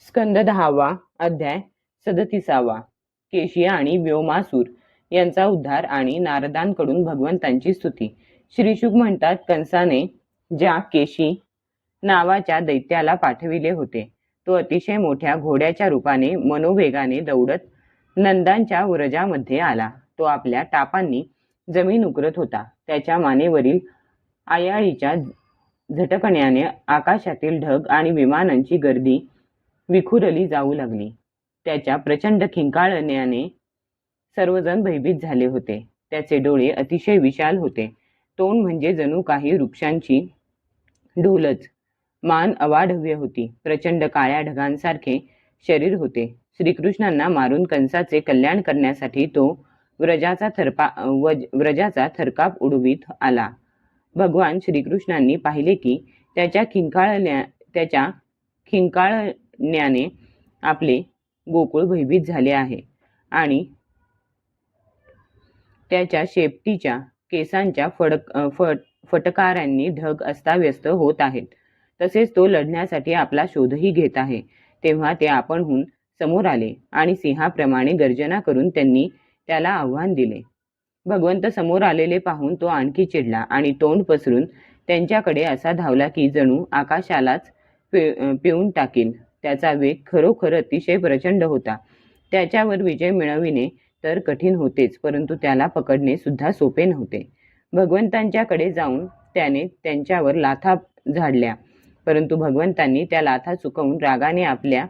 स्कंद 10वा अध्याय 37वा केशी आणि व्योमासूर यांचा उद्धार आणि नारदांकडून भगवंतांची स्तुती. श्रीशुक म्हणतात, कंसाने ज्या केशी नावाच्या दैत्याला पाठविले होते तो अतिशय मोठ्या घोड्याच्या रूपाने मनोवेगाने दौडत नंदांच्या व्रजामध्ये आला. तो आपल्या टापांनी जमीन उकरत होता. त्याच्या मानेवरील आयाळीच्या झटकण्याने आकाशातील ढग आणि विमानांची गर्दी विखुरली जाऊ लागली. त्याच्या प्रचंड खिंकाळण्याने सर्वजण भयभीत झाले होते. त्याचे डोळे अतिशय विशाल होते. तोंड म्हणजे जणू काही वृक्षांची ढोलच. मान अवाढव्य होती. प्रचंड काळ्या ढगांसारखे शरीर होते. श्रीकृष्णांना मारून कंसाचे कल्याण करण्यासाठी तो व्रजाचा थरकाप उडवीत आला. भगवान श्रीकृष्णांनी पाहिले की त्याच्या खिंकाळण्याने आपले गोकुळ भयभीत झाले आहे आणि त्याच्या शेपटीच्या केसांच्या फटकारांनी ढग अस्ताव्यस्त होत आहेत. तसेच तो लढण्यासाठी आपला शोधही घेत आहे. तेव्हा ते आपणहून समोर आले आणि सिंहाप्रमाणे गर्जना करून त्यांनी त्याला आव्हान दिले. भगवंत समोर आलेले पाहून तो आणखी चिडला आणि तोंड पसरून त्यांच्याकडे असा धावला की जणू आकाशालाच पिळून टाकील. त्याचा वेग खरोखर अतिशय प्रचंड होता. त्याच्यावर विजय मिळविणे तर कठीण होतेच, परंतु त्याला पकडणे सुद्धा सोपे नव्हते. भगवंतांच्याकडे जाऊन त्याने त्यांच्यावर लाथा झाडल्या, परंतु भगवंतांनी त्या लाथा चुकवून रागाने आपल्या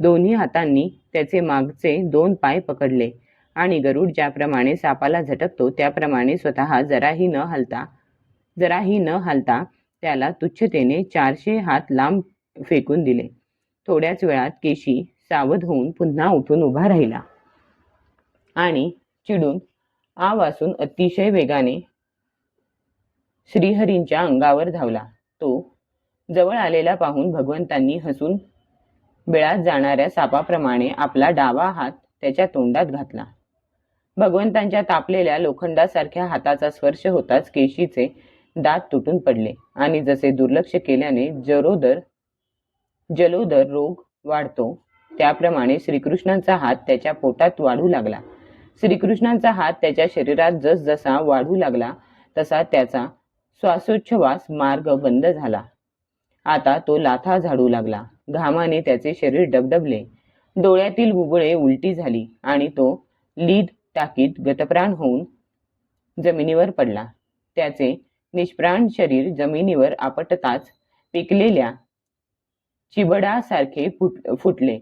दोन्ही हातांनी त्याचे मागचे 2 पाय पकडले आणि गरुड ज्याप्रमाणे सापाला झटकतो त्याप्रमाणे स्वतः जराही न हालता त्याला तुच्छतेने 400 हात लांब फेकून दिले. थोड्याच वेळात केशी सावध होऊन पुन्हा उठून उभा राहिला आणि चिडून आ वासून अतिशय वेगाने श्रीहरींच्या अंगावर धावला. तो जवळ आलेला पाहून भगवंतांनी हसून बिळात जाणाऱ्या सापाप्रमाणे आपला डावा हात त्याच्या तोंडात घातला. भगवंतांच्या तापलेल्या लोखंडासारख्या हाताचा स्पर्श होताच केशीचे दात तुटून पडले आणि जसे दुर्लक्ष केल्याने जलोदर रोग वाढतो त्याप्रमाणे श्रीकृष्णांचा हात त्याच्या पोटात वाढू लागला. श्रीकृष्णांचा हात त्याच्या शरीरात जसजसा वाढू लागला तसा त्याचा श्वासोच्छवास मार्ग बंद झाला. आता तो लाथा झाडू लागला. घामाने त्याचे शरीर डबडबले. डोळ्यातील बुबुळे उलटी झाली आणि तो लीद टाकीत गतप्राण होऊन जमिनीवर पडला. त्याचे निष्प्राण शरीर जमिनीवर आपटताच पिकलेल्या चिबडासारखे फुटले.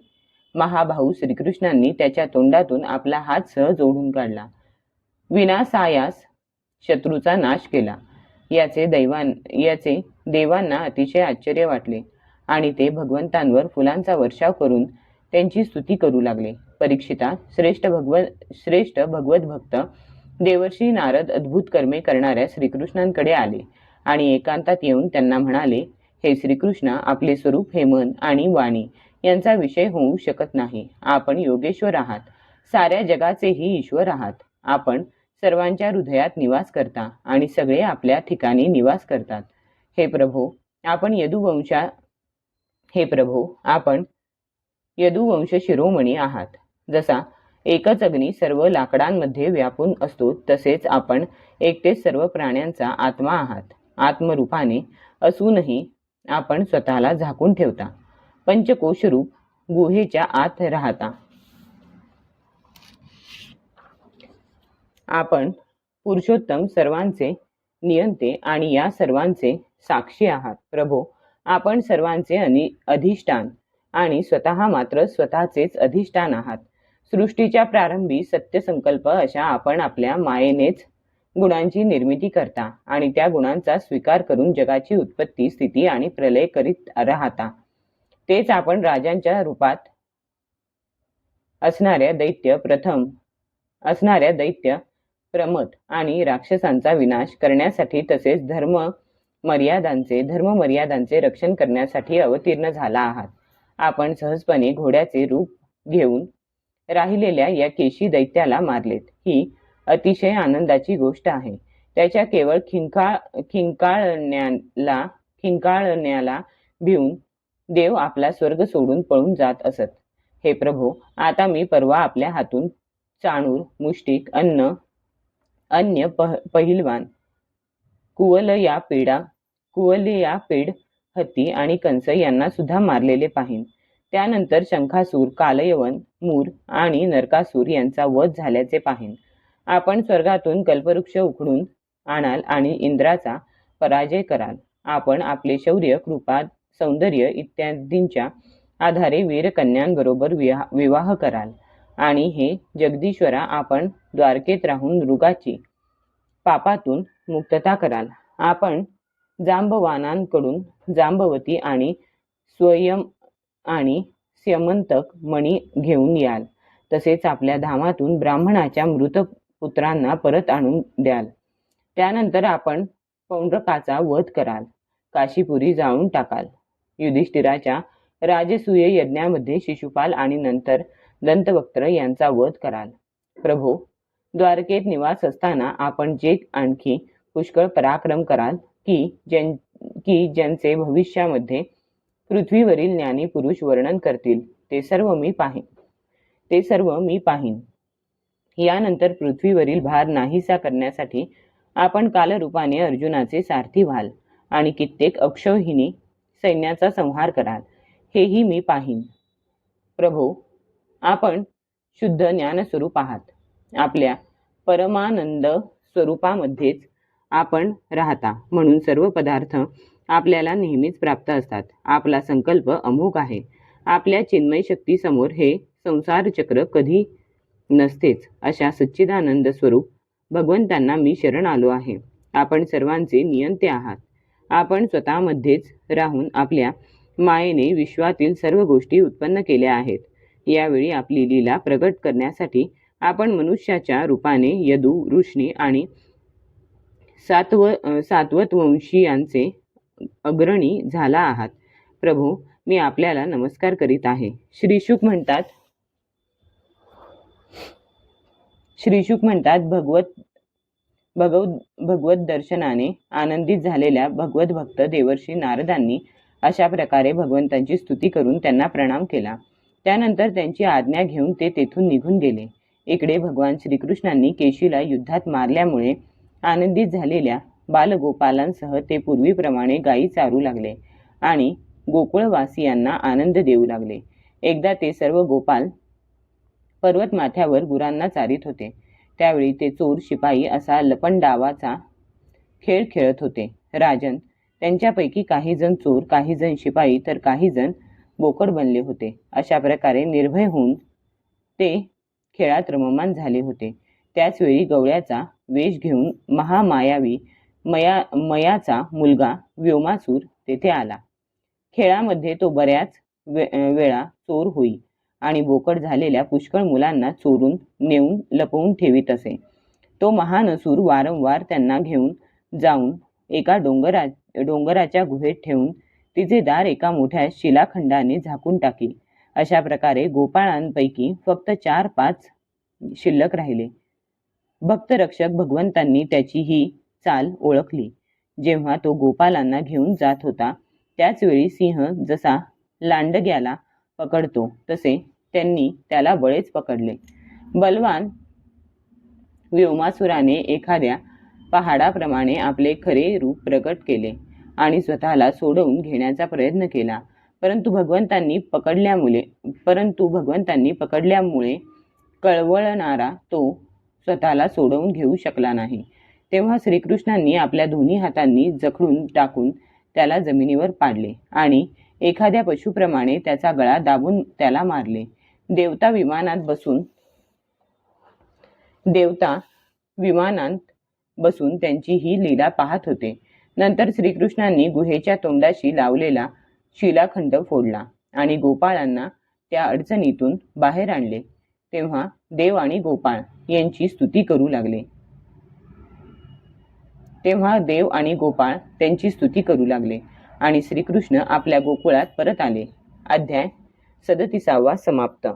महाभाऊ श्रीकृष्णांनी त्याच्या तोंडातून आपला हात सहज ओढून काढला. विनासायास शत्रूचा नाश केला. याचे देवांना अतिशय आश्चर्य वाटले आणि ते भगवंतांवर फुलांचा वर्षाव करून त्यांची स्तुती करू लागले. परीक्षिता, श्रेष्ठ भगवत भक्त देवर्षी नारद अद्भुत कर्मे करणाऱ्या श्रीकृष्णांकडे आले आणि एकांतात येऊन त्यांना म्हणाले, हे श्रीकृष्ण, आपले स्वरूप हे मन आणि वाणी यांचा विषय होऊ शकत नाही. आपण योगेश्वर आहात, साऱ्या जगाचेही ईश्वर आहात. आपण सर्वांच्या हृदयात निवास करता आणि सगळे आपल्या ठिकाणी निवास करतात. हे प्रभो, आपण यदुवंश शिरोमणी आहात. जसा एकच अग्नी सर्व लाकडांमध्ये व्यापून असतो तसेच आपण एकटेच सर्व प्राण्यांचा आत्मा आहात. आत्मरूपाने असूनही आपण स्वतःला झाकून ठेवता. पंचकोश रूप गुहेच्या आत राहता. आपण पुरुषोत्तम, सर्वांचे नियंते आणि या सर्वांचे साक्षी आहात. प्रभो, आपण सर्वांचे अधिष्ठान आणि स्वतः मात्र स्वतःचेच अधिष्ठान आहात. सृष्टीच्या प्रारंभी सत्यसंकल्प अशा आपण आपल्या मायेनेच गुणांची निर्मिती करता आणि त्या गुणांचा स्वीकार करून जगाची उत्पत्ती, स्थिती आणि प्रलय करीत राहता. तेच आपण राजांच्या रूपात असणाऱ्या दैत्य प्रमथ आणि राक्षसांचा विनाश करण्यासाठी तसेच धर्ममर्यादांचे रक्षण करण्यासाठी अवतीर्ण झाला आहात. आपण सहजपणे घोड्याचे रूप घेऊन राहिलेल्या या केशी दैत्याला मारलेत. ही अतिशय आनंदाची गोष्ट आहे. त्याच्या केवळ खिंकाळण्याला भिवून देव आपला स्वर्ग सोडून पळून जात असत. हे प्रभो, आता मी परवा आपल्या हातून चाणूर, मुष्टिक, अन्य पहिलवान, कुवलया पेड, हत्ती आणि कंस यांना सुद्धा मारलेले पाहिन. त्यानंतर शंखासूर, कालयवन, मूर आणि नरकासूर यांचा वध झाल्याचे पाहिन. आपण स्वर्गातून कल्पवृक्ष उखडून आणाल आणि इंद्राचा पराजय कराल. आपण आपले शौर्य, कृपा, सौंदर्य इत्यादींच्या आधारे वीरकन्यांबरोबर विवाह कराल. आणि हे जगदीश्वरा, आपण द्वारकेत राहून मृगाची पापातून मुक्तता कराल. आपण जांबवानांकडून जांबवती आणि स्वयं आणि स्यमंतक मणी घेऊन याल. तसेच आपल्या धामातून ब्राह्मणाच्या मृत पुत्रांना परत आणून द्याल. त्यानंतर आपण पौंड्रकाचा वध कराल, काशीपुरी जाळून टाकाल. युधिष्ठिराच्या राजसूय यज्ञामध्ये शिशुपाल आणि नंतर दंतवक्त्र यांचा वध कराल. प्रभो, द्वारकेत निवास असताना आपण जे आणखी पुष्कळ पराक्रम कराल की ज्यांचे भविष्यामध्ये पृथ्वीवरील ज्ञानी पुरुष वर्णन करतील, ते सर्व मी पाहीन. यानंतर पृथ्वीवरील भार नाहीसा करण्यासाठी आपण कालरूपाने अर्जुनाचे सारथी व्हाल आणि कित्येक अक्षौहिणी सैन्याचा संहार कराल, हेही मी पाहीन. प्रभो, आपण शुद्ध ज्ञानस्वरूप आहात. आपल्या परमानंद स्वरूपामध्येच आपण राहता, म्हणून सर्व पदार्थ आपल्याला नेहमीच प्राप्त असतात. आपला संकल्प अमोघ आहे. आपल्या चिन्मय शक्तीसमोर हे संसार चक्र कधी नसतेच. अशा सच्चिदानंद स्वरूप भगवंतांना मी शरण आलो आहे. आपण सर्वांचे नियंते आहात. आपण स्वतःमध्येच राहून आपल्या मायेने विश्वातील सर्व गोष्टी उत्पन्न केल्या आहेत. यावेळी आपली लीला प्रगट करण्यासाठी आपण मनुष्याच्या रूपाने यदू, वृष्णी आणि सात्वतवंशीयांचे अग्रणी झाला आहात. प्रभू, मी आपल्याला नमस्कार करीत आहे. श्री शुक म्हणतात भगवत दर्शनाने आनंदित झालेल्या भगवत भक्त देवर्षी नारदांनी अशा प्रकारे भगवंतांची स्तुती करून त्यांना प्रणाम केला. त्यानंतर त्यांची आज्ञा घेऊन ते तेथून निघून गेले. इकडे भगवान श्रीकृष्णांनी केशीला युद्धात मारल्यामुळे आनंदित झालेल्या बालगोपालांसह ते पूर्वीप्रमाणे गायी चारू लागले आणि गोकुळवासियांना आनंद देऊ लागले. एकदा ते सर्व गोपाल पर्वतमाथ्यावर गुरांना चारीत होते. त्यावेळी ते चोर शिपाई असा लपंडावाचा खेळ खेळत होते. राजन, त्यांच्यापैकी काही जण चोर, काही जण शिपाई, तर काही जण बोकड बनले होते. अशा प्रकारे निर्भय होऊन ते खेळात रममाण झाले होते. त्याचवेळी गवळ्याचा वेश घेऊन महामायावी मयाचा मुलगा व्योमासूर तेथे आला. खेळामध्ये तो बऱ्याच वेळा चोर होई आणि बोकड झालेल्या पुष्कळ मुलांना चोरून नेऊन लपवून ठेवीत असे. तो महान असुर वारंवार त्यांना घेऊन जाऊन एका डोंगराच्या गुहेत ठेवून तिचे दार एका मोठ्या शिलाखंडाने झाकून टाकी. अशा प्रकारे गोपाळांपैकी फक्त 4-5 शिल्लक राहिले. भक्तरक्षक भगवंतांनी त्याची ही चाल ओळखली. जेव्हा तो गोपालांना घेऊन जात होता, त्याचवेळी सिंह जसा लांडग्याला पकडतो तसे त्यांनी त्याला बळेच पकडले. बलवान व्योमासुराने एखाद्या पहाडाप्रमाणे आपले खरे रूप प्रकट केले आणि स्वतःला सोडवून घेण्याचा प्रयत्न केला. परंतु भगवंतांनी पकडल्यामुळे कळवळणारा तो स्वतःला सोडवून घेऊ शकला नाही. तेव्हा श्रीकृष्णांनी आपल्या दोन्ही हातांनी जखडून टाकून त्याला जमिनीवर पाडले आणि एखाद्या पशुप्रमाणे त्याचा गळा दाबून त्याला मारले. देवता विमानात बसून त्यांची ही लीला पाहत होते. नंतर श्रीकृष्णांनी गुहेच्या तोंडाशी लावलेला शिलाखंड फोडला आणि गोपाळांना त्या अडचणीतून बाहेर आणले. तेव्हा देव आणि गोपाळ यांची स्तुती करू लागले आणि श्रीकृष्ण आपल्या गोकुळात परत आले. अध्याय 37 समाप्त.